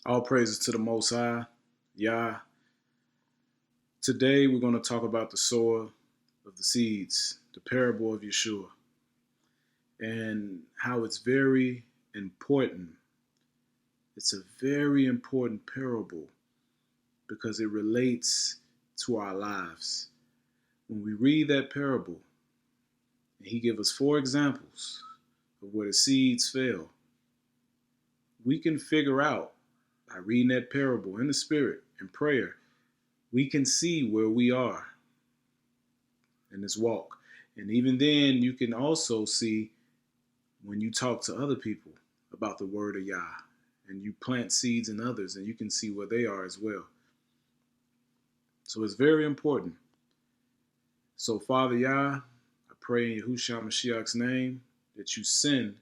All praises to the Most High, Yah. Today we're going to talk about the sower of the seeds, the parable of Yeshua, and how it's very important. It's a very important parable because it relates to our lives. When we read that parable, and he gives us 4 examples of where the seeds fell, we can figure out by reading that parable in the spirit and prayer, we can see where we are in this walk. And even then, you can also see when you talk to other people about the word of Yah and you plant seeds in others, and you can see where they are as well. So it's very important. So Father Yah, I pray in Yahushua Mashiach's name that you send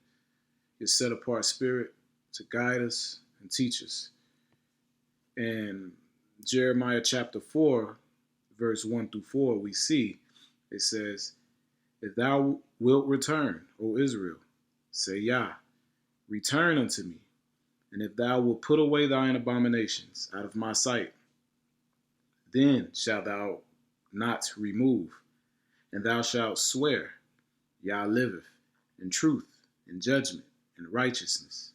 your set apart spirit to guide us and teach us. And Jeremiah chapter 4, verse 1 through 4, we see it says, "If thou wilt return, O Israel, say Yah, return unto me. And if thou wilt put away thine abominations out of my sight, then shalt thou not remove. And thou shalt swear, Yah liveth, in truth, in judgment, in righteousness.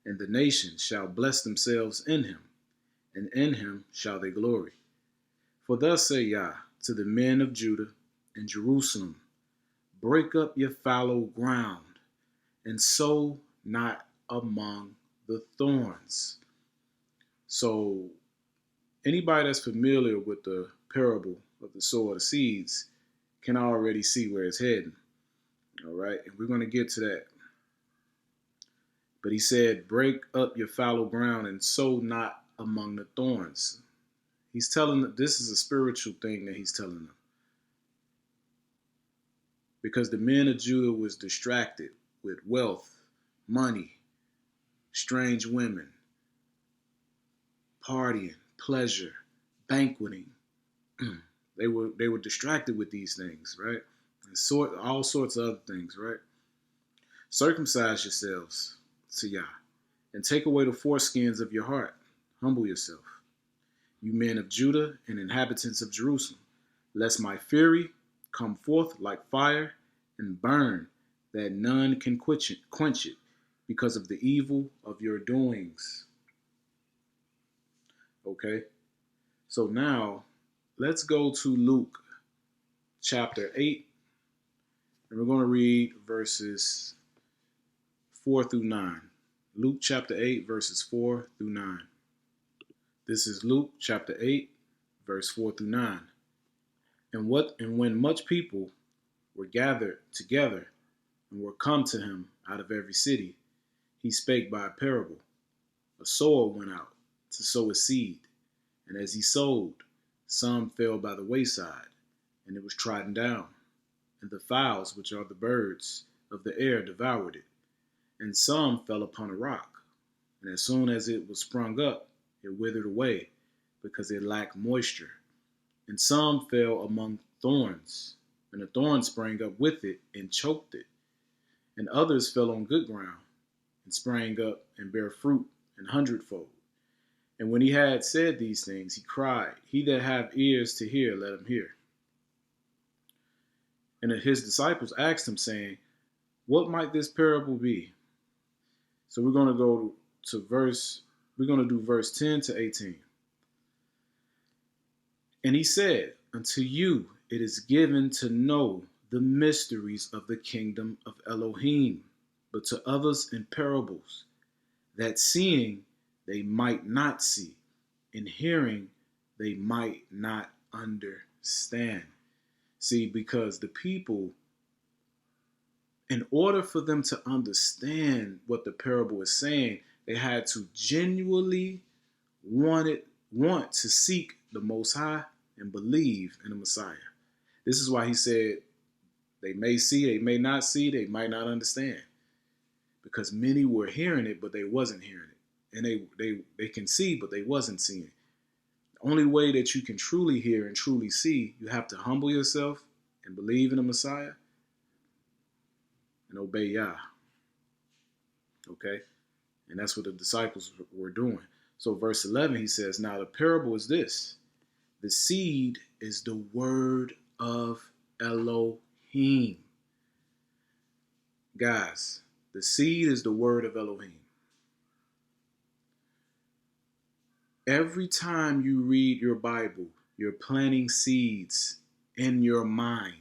And the nations shall bless themselves in him, and in him shall they glory. For thus say Yah to the men of Judah and Jerusalem, break up your fallow ground, and sow not among the thorns." So anybody that's familiar with the parable of the sower of the seeds can already see where it's heading. All right, and we're going to get to that. But he said, break up your fallow ground and sow not among the thorns. He's telling them this is a spiritual thing that he's telling them. Because the men of Judah was distracted with wealth, money, strange women, partying, pleasure, banqueting. They were distracted with these things, right? And all sorts of other things, right? Circumcise yourselves to Yah, and take away the foreskins of your heart. Humble yourself, you men of Judah and inhabitants of Jerusalem, lest my fury come forth like fire and burn, that none can quench it because of the evil of your doings. Okay, so now let's go to Luke chapter 8, and we're going to read verses 4 through 9. Luke chapter 8, verses 4 through 9. This is Luke chapter 8, verse 4 through 9. And when much people were gathered together and were come to him out of every city, he spake by a parable. A sower went out to sow his seed, and as he sowed, some fell by the wayside, and it was trodden down, and the fowls, which are the birds of the air, devoured it. And some fell upon a rock, and as soon as it was sprung up, it withered away, because it lacked moisture. And some fell among thorns, and the thorns sprang up with it and choked it. And others fell on good ground, and sprang up and bare fruit an hundredfold. And when he had said these things, he cried, He that hath ears to hear, let him hear. And his disciples asked him, saying, What might this parable be? So we're going to go to do verse 10 to 18. And he said, Unto you it is given to know the mysteries of the kingdom of Elohim, but to others in parables, that seeing they might not see, and hearing they might not understand. See, because the people, in order for them to understand what the parable is saying, they had to genuinely want to seek the Most High and believe in the Messiah. This is why he said they may see, they may not see, they might not understand. Because many were hearing it, but they wasn't hearing it. And they can see, but they wasn't seeing it. The only way that you can truly hear and truly see, you have to humble yourself and believe in the Messiah and obey Yah. Okay? And that's what the disciples were doing. So verse 11, he says, now the parable is this. The seed is the word of Elohim. Guys, the seed is the word of Elohim. Every time you read your Bible, you're planting seeds in your mind.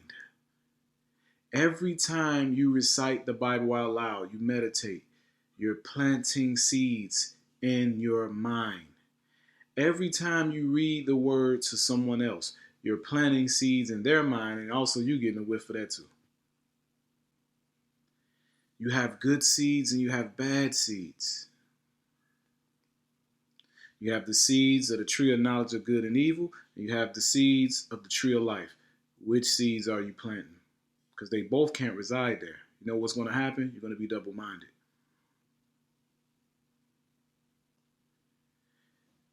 Every time you recite the Bible out loud, you meditate, you're planting seeds in your mind. Every time you read the word to someone else, you're planting seeds in their mind, and also you getting a whiff of that too. You have good seeds and you have bad seeds. You have the seeds of the tree of knowledge of good and evil, and you have the seeds of the tree of life. Which seeds are you planting? Because they both can't reside there. You know what's going to happen? You're going to be double-minded.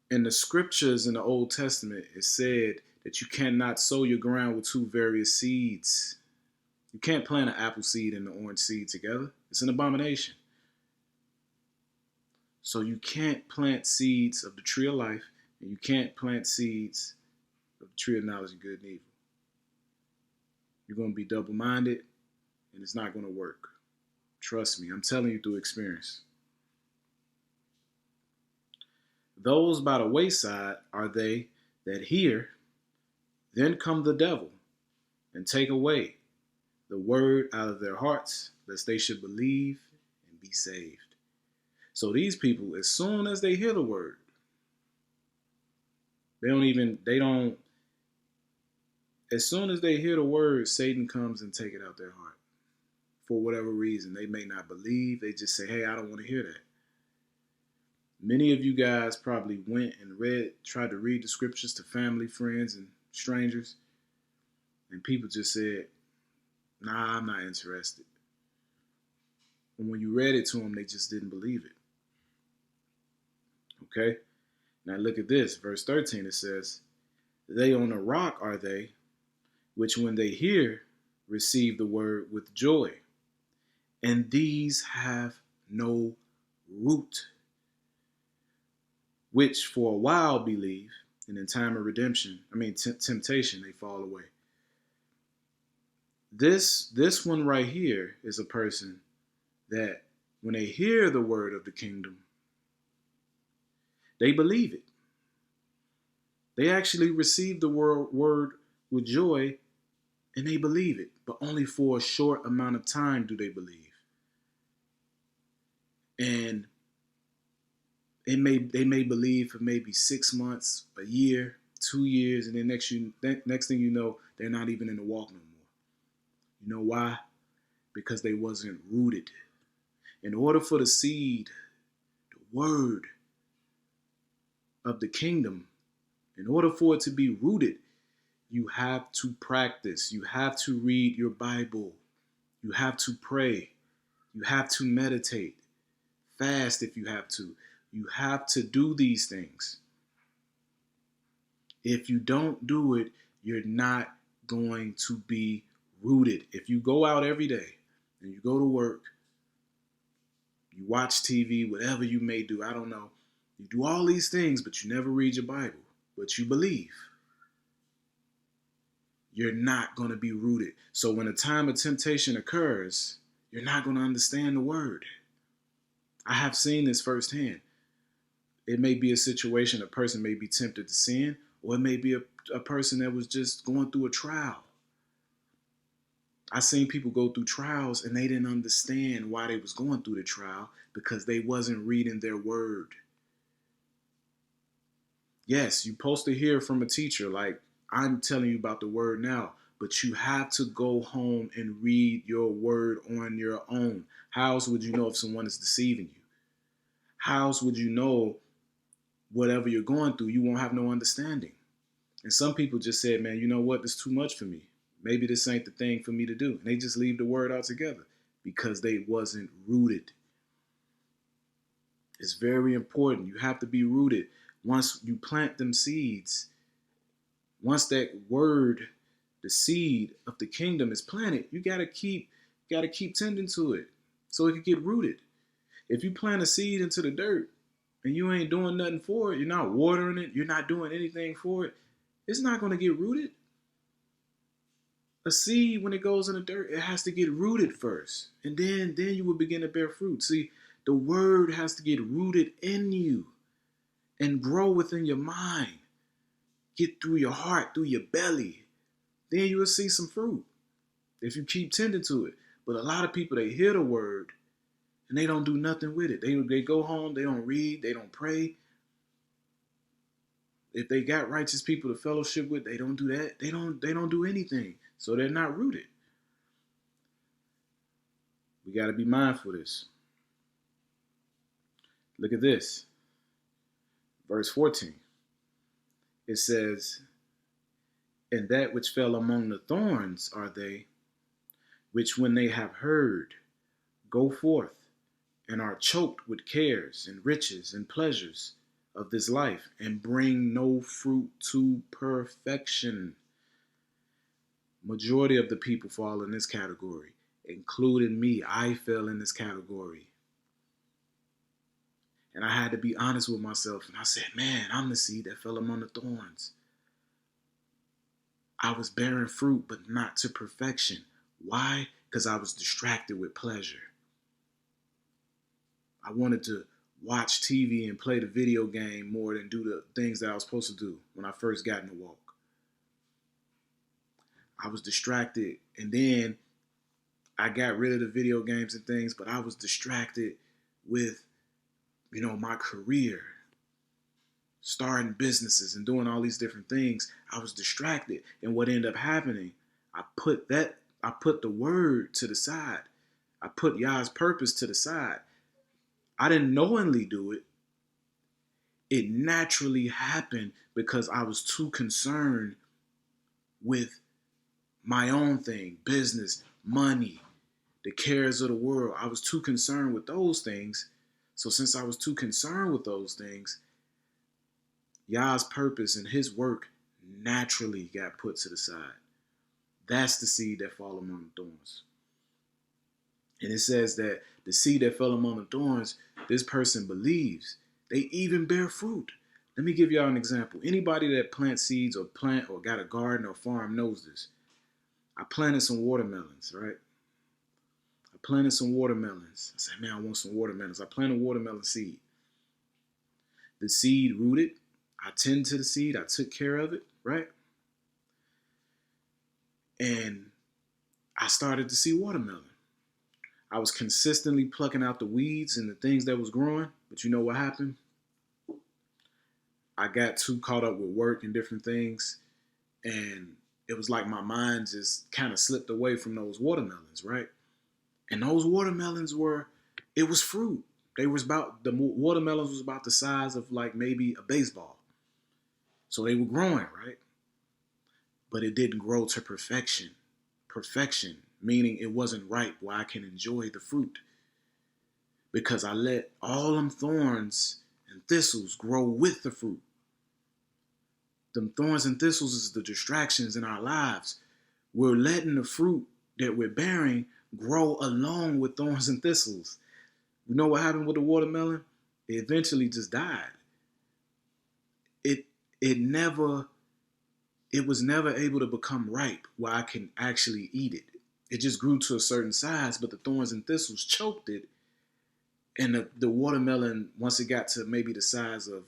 In the scriptures in the Old Testament, it said that you cannot sow your ground with two various seeds. You can't plant an apple seed and an orange seed together. It's an abomination. So you can't plant seeds of the tree of life, and you can't plant seeds of the tree of knowledge of good and evil. You're going to be double-minded, and it's not going to work. Trust me, I'm telling you through experience. Those by the wayside are they that hear, then come the devil, and take away the word out of their hearts, lest they should believe and be saved. So these people, as soon as they hear the word, as soon as they hear the word, Satan comes and take it out their heart. For whatever reason, they may not believe. They just say, hey, I don't want to hear that. Many of you guys probably went and tried to read the scriptures to family, friends, and strangers. And people just said, nah, I'm not interested. And when you read it to them, they just didn't believe it. Okay? Now look at this. Verse 13, it says, they on a rock are they, which when they hear, receive the word with joy. And these have no root, which for a while believe, and in time of temptation, they fall away. This one right here is a person that when they hear the word of the kingdom, they believe it. They actually receive the word with joy, and they believe it, but only for a short amount of time do they believe. And they may believe for maybe 6 months, a year, 2 years, and then next thing you know, they're not even in the walk no more. You know why? Because they wasn't rooted. In order for the seed, the word of the kingdom, in order for it to be rooted, you have to practice. You have to read your Bible. You have to pray. You have to meditate. Fast if you have to. You have to do these things. If you don't do it, you're not going to be rooted. If you go out every day and you go to work, you watch TV, whatever you may do, I don't know. You do all these things, but you never read your Bible, but you believe. You're not going to be rooted. So when a time of temptation occurs, you're not going to understand the word. I have seen this firsthand. It may be a situation, a person may be tempted to sin, or it may be a person that was just going through a trial. I've seen people go through trials and they didn't understand why they was going through the trial because they wasn't reading their word. Yes, you're supposed to hear from a teacher like I'm telling you about the word now, but you have to go home and read your word on your own. How else would you know if someone is deceiving you? How else would you know whatever you're going through? You won't have no understanding. And some people just said, man, you know what? This is too much for me. Maybe this ain't the thing for me to do. And they just leave the word altogether because they wasn't rooted. It's very important. You have to be rooted. Once you plant them seeds, once that word, the seed of the kingdom is planted, you gotta keep tending to it so it can get rooted. If you plant a seed into the dirt and you ain't doing nothing for it, you're not watering it, you're not doing anything for it, it's not going to get rooted. A seed, when it goes in the dirt, it has to get rooted first, and then you will begin to bear fruit. See, the word has to get rooted in you and grow within your mind, get through your heart, through your belly. Then you will see some fruit if you keep tending to it. But a lot of people, they hear the word and they don't do nothing with it. They go home, they don't read, they don't pray. If they got righteous people to fellowship with, they don't do that. They don't do anything. So they're not rooted. We got to be mindful of this. Look at this. Verse 14. It says, and that which fell among the thorns are they, which when they have heard, go forth, and are choked with cares and riches and pleasures of this life, and bring no fruit to perfection. Majority of the people fall in this category, including me. I fell in this category. And I had to be honest with myself. And I said, man, I'm the seed that fell among the thorns. I was bearing fruit, but not to perfection. Why? Because I was distracted with pleasure. I wanted to watch TV and play the video game more than do the things that I was supposed to do when I first got in the walk. I was distracted, and then I got rid of the video games and things, but I was distracted with, my career, starting businesses and doing all these different things. I was distracted, and what ended up happening, I put the word to the side. I put Yah's purpose to the side. I didn't knowingly do it. It naturally happened because I was too concerned with my own thing, business, money, the cares of the world. I was too concerned with those things. So since I was too concerned with those things, Yah's purpose and his work naturally got put to the side. That's the seed that fell among the thorns. And it says that the seed that fell among the thorns, this person believes. They even bear fruit. Let me give y'all an example. Anybody that plants seeds or got a garden or farm knows this. I planted some watermelons, right? I said, man, I want some watermelons. I planted watermelon seed. The seed rooted. I tended to the seed. I took care of it, right? And I started to see watermelon. I was consistently plucking out the weeds and the things that was growing. But you know what happened? I got too caught up with work and different things. And it was like my mind just kind of slipped away from those watermelons, right? And those watermelons it was fruit. The watermelons was about the size of like maybe a baseball. So they were growing, right? But it didn't grow to perfection. Perfection, meaning it wasn't ripe where I can enjoy the fruit. Because I let all them thorns and thistles grow with the fruit. Them thorns and thistles is the distractions in our lives. We're letting the fruit that we're bearing grow along with thorns and thistles. You know what happened with the watermelon? It eventually just died. It was never able to become ripe where I can actually eat it. It just grew to a certain size, but the thorns and thistles choked it. And the watermelon, once it got to maybe the size of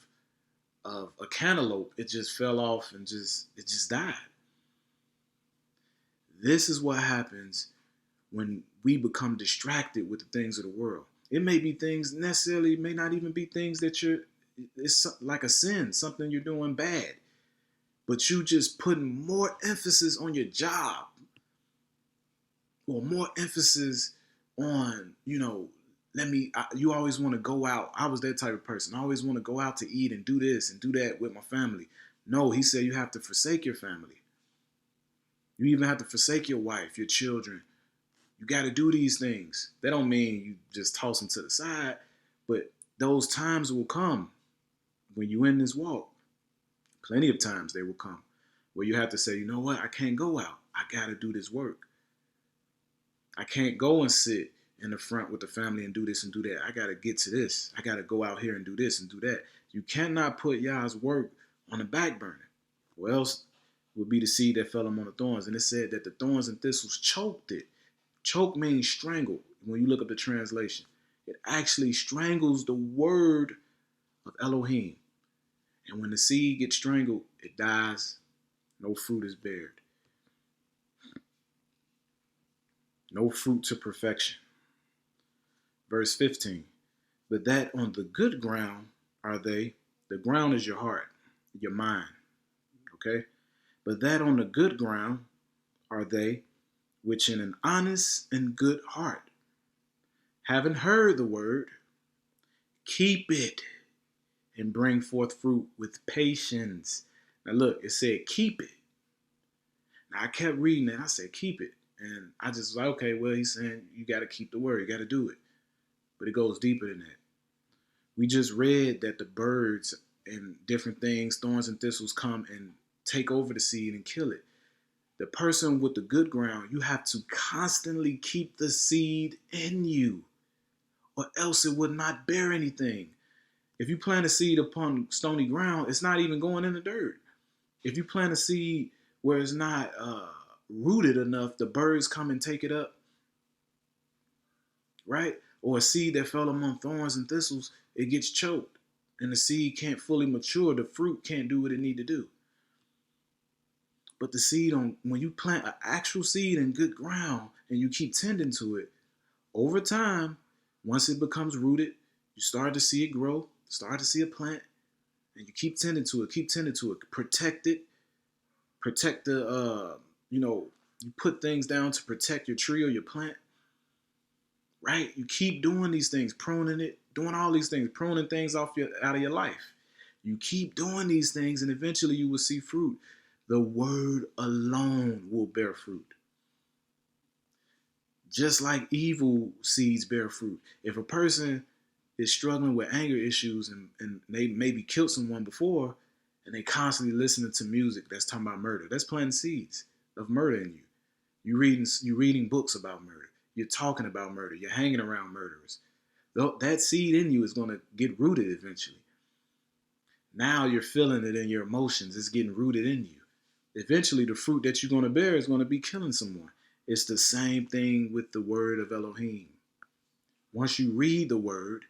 a cantaloupe, it just fell off and it just died. This is what happens when we become distracted with the things of the world. It may be things necessarily, may not even be things that it's like a sin, something you're doing bad. But you just putting more emphasis on your job or more emphasis on, you always want to go out. I was that type of person. I always want to go out to eat and do this and do that with my family. No, he said you have to forsake your family. You even have to forsake your wife, your children. You got to do these things. That don't mean you just toss them to the side, but those times will come when you in this walk. Plenty of times they will come where you have to say, you know what? I can't go out. I got to do this work. I can't go and sit in the front with the family and do this and do that. I got to get to this. I got to go out here and do this and do that. You cannot put Yah's work on the back burner, or else it would be the seed that fell among the thorns. And it said that the thorns and thistles choked it. Choke means strangle. When you look up the translation, it actually strangles the word of Elohim. And when the seed gets strangled, it dies. No fruit is bared. No fruit to perfection. Verse 15. But that on the good ground are they. The ground is your heart, your mind. Okay? But that on the good ground are they which in an honest and good heart, having heard the word, keep it and bring forth fruit with patience. Now look, it said keep it. Now I kept reading it. I said keep it. And I just was like, okay, well, he's saying you got to keep the word. You got to do it. But it goes deeper than that. We just read that the birds and different things, thorns and thistles, come and take over the seed and kill it. The person with the good ground, you have to constantly keep the seed in you, or else it would not bear anything. If you plant a seed upon stony ground, it's not even going in the dirt. If you plant a seed where it's not rooted enough, the birds come and take it up, right? Or a seed that fell among thorns and thistles, it gets choked, and the seed can't fully mature. The fruit can't do what it need to do. But the seed, when you plant an actual seed in good ground and you keep tending to it, over time, once it becomes rooted, you start to see it grow, start to see a plant, and you keep tending to it, protect it, protect the, you put things down to protect your tree or your plant, right? You keep doing these things, pruning it, doing all these things, pruning things out of your life. You keep doing these things, and eventually you will see fruit. The word alone will bear fruit. Just like evil seeds bear fruit. If a person is struggling with anger issues and they maybe killed someone before, and they constantly listening to music that's talking about murder, that's planting seeds of murder in you. You're reading books about murder. You're talking about murder. You're hanging around murderers. That seed in you is going to get rooted eventually. Now you're feeling it in your emotions. It's getting rooted in you. Eventually, the fruit that you're going to bear is going to be killing someone. It's the same thing with the word of Elohim. Once you read the word,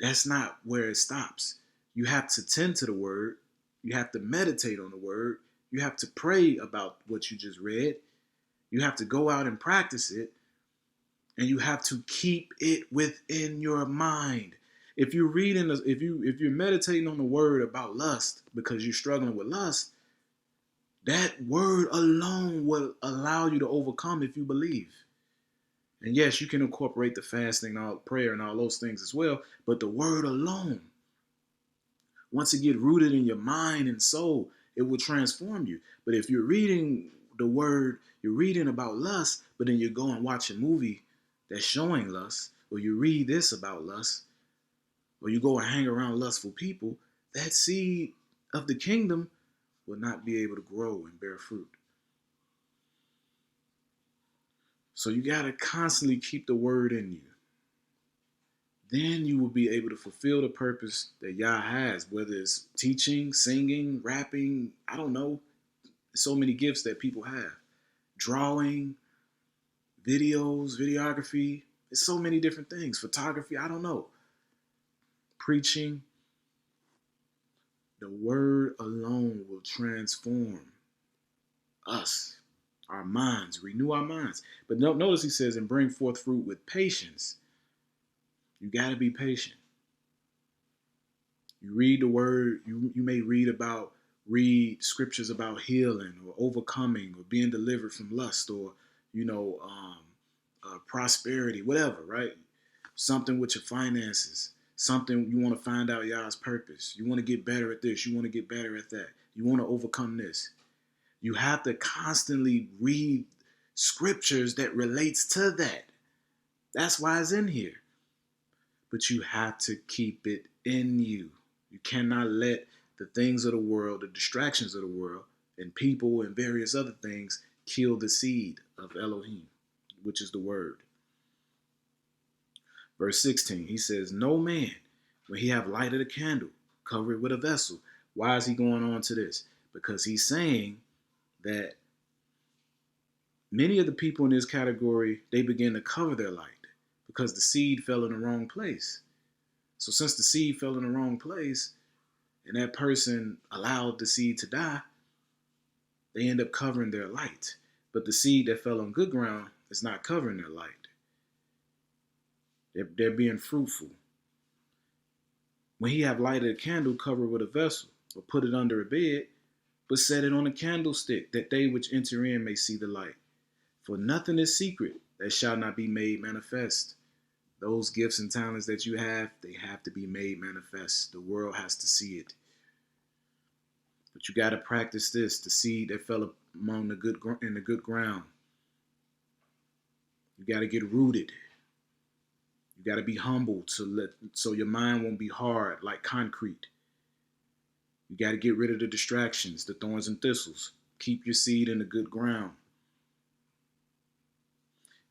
that's not where it stops. You have to tend to the word. You have to meditate on the word. You have to pray about what you just read. You have to go out and practice it. And you have to keep it within your mind. If you're meditating on the word about lust because you're struggling with lust, that word alone will allow you to overcome if you believe. And yes, you can incorporate the fasting, all prayer, and all those things as well. But the word alone, once it gets rooted in your mind and soul, it will transform you. But if you're reading the word, you're reading about lust, but then you go and watch a movie that's showing lust, or you read this about lust, or you go and hang around lustful people, that seed of the kingdom will not be able to grow and bear fruit. So you got to constantly keep the word in you. Then you will be able to fulfill the purpose that Yah has, whether it's teaching, singing, rapping, I don't know. So many gifts that people have. Drawing, videos, videography. There's so many different things. Photography, I don't know. Preaching. The word alone will transform us, our minds, renew our minds. But notice he says, and bring forth fruit with patience. You got to be patient. You read the word, you may read scriptures about healing or overcoming or being delivered from lust or, prosperity, whatever, right? Something with your finances, something you want to find out Yah's purpose. You want to get better at this. You want to get better at that. You want to overcome this. You have to constantly read scriptures that relates to that. That's why it's in here. But you have to keep it in you. You cannot let the things of the world, the distractions of the world, and people and various other things kill the seed of Elohim, which is the word. Verse 16, he says, no man, when he have lighted a candle, cover it with a vessel. Why is he going on to this? Because he's saying that many of the people in this category, they begin to cover their light because the seed fell in the wrong place. So since the seed fell in the wrong place and that person allowed the seed to die, they end up covering their light. But the seed that fell on good ground is not covering their light. They're being fruitful. When he have lighted a candle, cover it with a vessel, or put it under a bed, but set it on a candlestick, that they which enter in may see the light. For nothing is secret that shall not be made manifest. Those gifts and talents that you have, they have to be made manifest. The world has to see it. But you got to practice this. The seed that fell among the good ground. You got to get rooted. You got to be humble so your mind won't be hard like concrete. You got to get rid of the distractions, the thorns and thistles. Keep your seed in the good ground.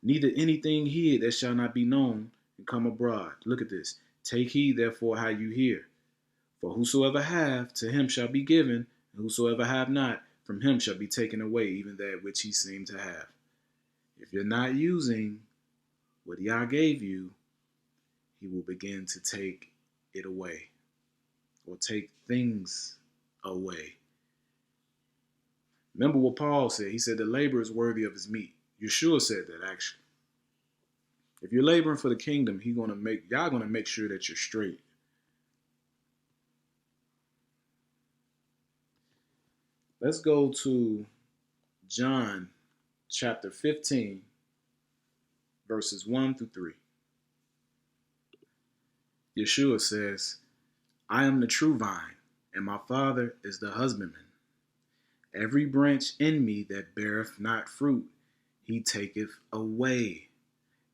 Neither anything hid that shall not be known and come abroad. Look at this. Take heed therefore how you hear. For whosoever have, to him shall be given, and whosoever have not, from him shall be taken away even that which he seemed to have. If you're not using what Yah gave you, he will begin to take it away, or take things away. Remember what Paul said. He said the labor is worthy of his meat. Yeshua said that, actually. If you're laboring for the kingdom, Yah gonna make sure that you're straight. Let's go to John chapter 15, verses 1 through 3. Yeshua says, I am the true vine, and my Father is the husbandman. Every branch in me that beareth not fruit, he taketh away.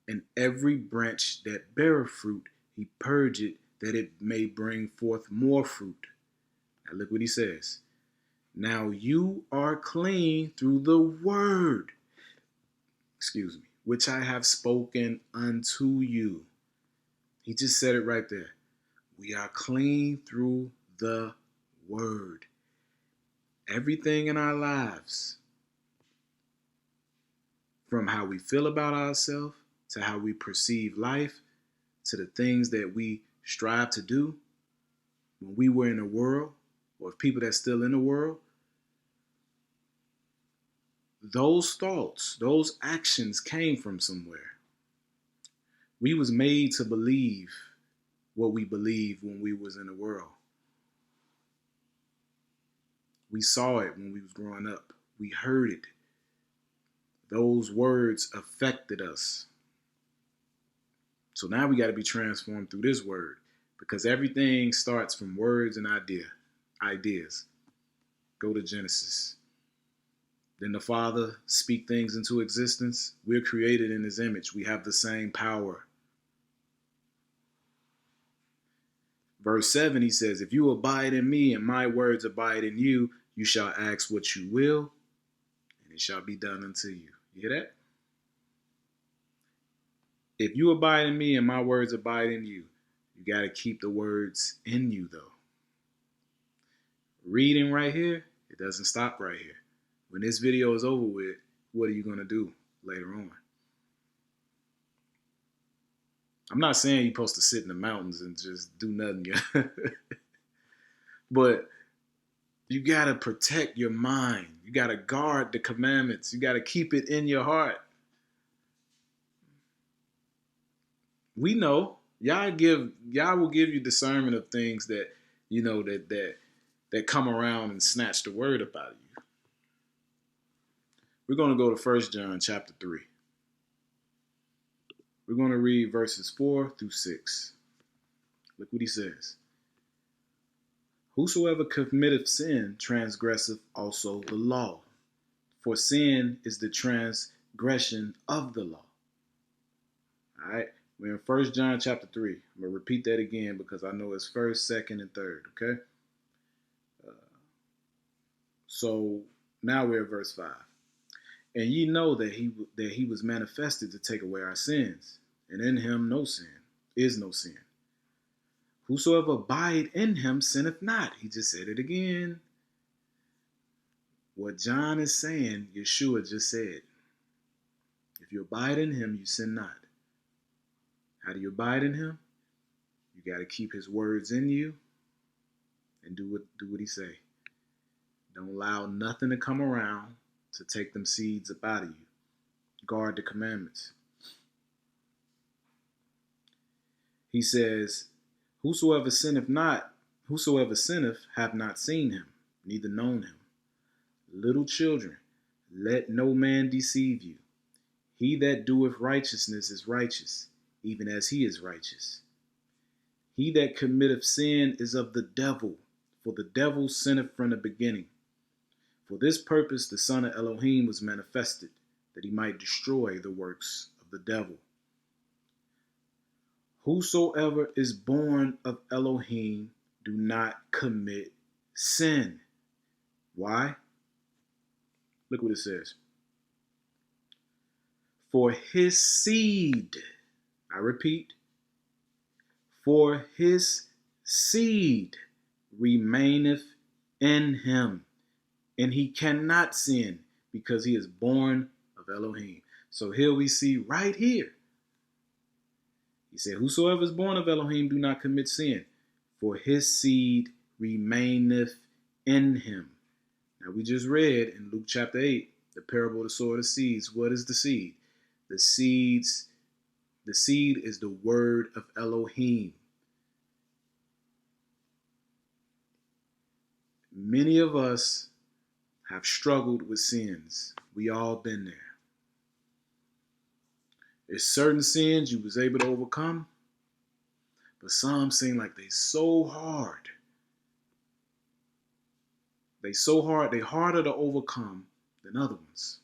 And every branch that beareth fruit, he purgeth, that it may bring forth more fruit. Now look what he says. Now you are clean through the word, which I have spoken unto you. He just said it right there. We are clean through the word. Everything in our lives, from how we feel about ourselves, to how we perceive life, to the things that we strive to do when we were in the world, or people that's still in the world, those thoughts, those actions came from somewhere. We was made to believe what we believed when we was in the world. We saw it when we was growing up. We heard it. Those words affected us. So now we got to be transformed through this word, because everything starts from words and ideas. Go to Genesis. Then the Father speak things into existence. We're created in his image. We have the same power. Verse 7, he says, if you abide in me and my words abide in you, you shall ask what you will, and it shall be done unto you. You hear that? If you abide in me and my words abide in you, you got to keep the words in you, though. Reading right here, it doesn't stop right here. When this video is over with, what are you going to do later on? I'm not saying you're supposed to sit in the mountains and just do nothing. But you got to protect your mind. You got to guard the commandments. You got to keep it in your heart. We know Yah will give you discernment of things that, that come around and snatch the word up out of you. We're going to go to 1 John chapter 3. We're going to read verses 4 through 6. Look what he says. Whosoever committeth sin transgresseth also the law, for sin is the transgression of the law. All right, we're in 1 John chapter 3. I'm going to repeat that again because I know it's 1st, 2nd, and 3rd, okay? So now we're at verse 5. And ye know that he was manifested to take away our sins, and in him no sin. is no sin. Whosoever abide in him sinneth not. He just said it again. What John is saying, Yeshua just said. If you abide in him, you sin not. How do you abide in him? You got to keep his words in you and do what he say. Don't allow nothing to come around to take them seeds up out of you. Guard the commandments. He says, whosoever sinneth hath not seen him, neither known him. Little children, let no man deceive you. He that doeth righteousness is righteous, even as he is righteous. He that committeth sin is of the devil, for the devil sinneth from the beginning. For this purpose the Son of Elohim was manifested, that he might destroy the works of the devil. Whosoever is born of Elohim do not commit sin. Why? Look what it says. For his seed, I repeat, for his seed remaineth in him, and he cannot sin because he is born of Elohim. So here we see right here. He said, whosoever is born of Elohim do not commit sin, for his seed remaineth in him. Now we just read in Luke chapter 8, the parable of the sower of the seeds. What is the seed? The seed is the word of Elohim. Many of us have struggled with sins. We all been there. There's certain sins you was able to overcome, but some seem like they so hard. They so hard, they harder to overcome than other ones.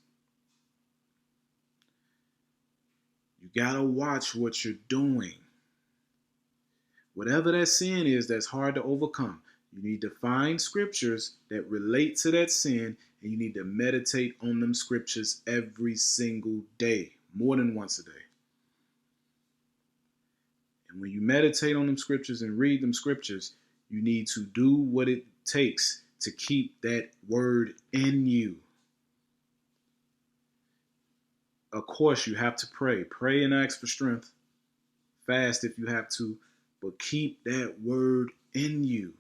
You gotta watch what you're doing. Whatever that sin is that's hard to overcome, you need to find scriptures that relate to that sin, and you need to meditate on them scriptures every single day, more than once a day. And when you meditate on them scriptures and read them scriptures, you need to do what it takes to keep that word in you. Of course, you have to pray. Pray and ask for strength. Fast if you have to, but keep that word in you.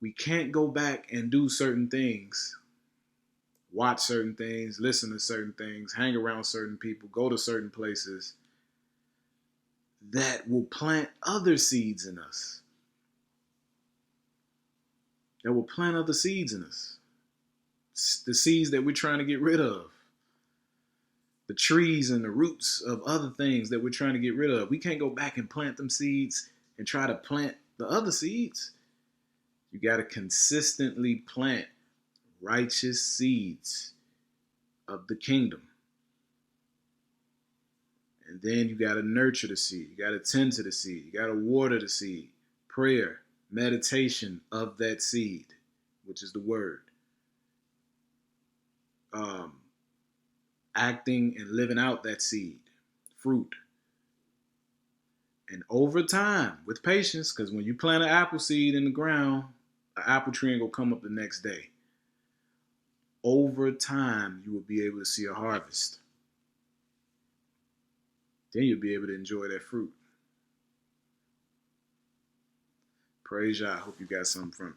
We can't go back and do certain things, watch certain things, listen to certain things, hang around certain people, go to certain places that will plant other seeds in us. That will plant other seeds in us. The seeds that we're trying to get rid of. The trees and the roots of other things that we're trying to get rid of. We can't go back and plant them seeds and try to plant the other seeds. You got to consistently plant righteous seeds of the kingdom. And then you got to nurture the seed. You got to tend to the seed. You got to water the seed. Prayer, meditation of that seed, which is the word. Acting and living out that seed, fruit. And over time, with patience, because when you plant an apple seed in the ground, an apple tree ain't gonna come up the next day. Over time, you will be able to see a harvest. Then you'll be able to enjoy that fruit. Praise Yah. I hope you got something from it.